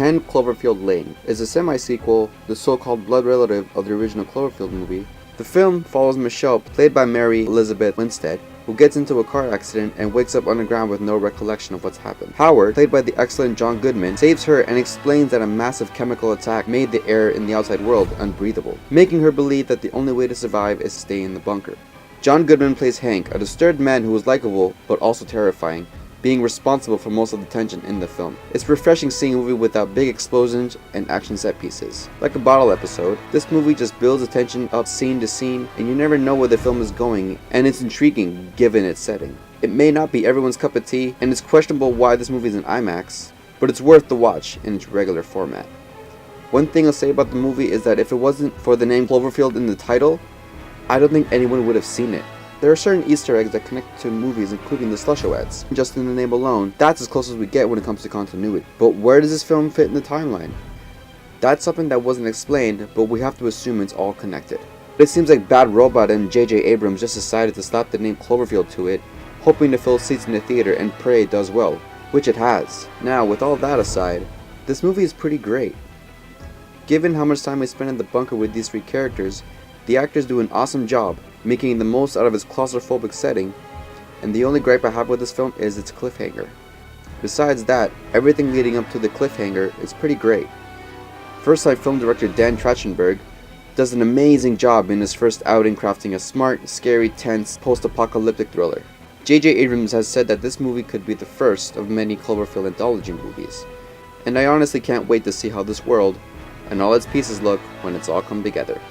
10 Cloverfield Lane is a semi-sequel, the so-called blood relative of the original Cloverfield movie. The film follows Michelle, played by Mary Elizabeth Winstead, who gets into a car accident and wakes up underground with no recollection of what's happened. Howard, played by the excellent John Goodman, saves her and explains that a massive chemical attack made the air in the outside world unbreathable, making her believe that the only way to survive is to stay in the bunker. John Goodman plays Hank, a disturbed man who is likable but also terrifying, being responsible for most of the tension in the film. It's refreshing seeing a movie without big explosions and action set pieces. Like a bottle episode, this movie just builds the tension up scene to scene, and you never know where the film is going, and it's intriguing given its setting. It may not be everyone's cup of tea, and it's questionable why this movie is in IMAX, but it's worth the watch in its regular format. One thing I'll say about the movie is that if it wasn't for the name Cloverfield in the title, I don't think anyone would have seen it. There are certain Easter eggs that connect to movies, including the Slusho ads. Just in the name alone, that's as close as we get when it comes to continuity. But where does this film fit in the timeline? That's something that wasn't explained, but we have to assume it's all connected. It seems like Bad Robot and J.J. Abrams just decided to slap the name Cloverfield to it, hoping to fill seats in the theater and pray it does well, which it has. Now, with all that aside, this movie is pretty great. Given how much time we spend in the bunker with these three characters, the actors do an awesome job, making the most out of its claustrophobic setting, and the only gripe I have with this film is its cliffhanger. Besides that, everything leading up to the cliffhanger is pretty great. First-time film director Dan Trachtenberg does an amazing job in his first outing crafting a smart, scary, tense, post-apocalyptic thriller. J.J. Abrams has said that this movie could be the first of many Cloverfield anthology movies, and I honestly can't wait to see how this world and all its pieces look when it's all come together.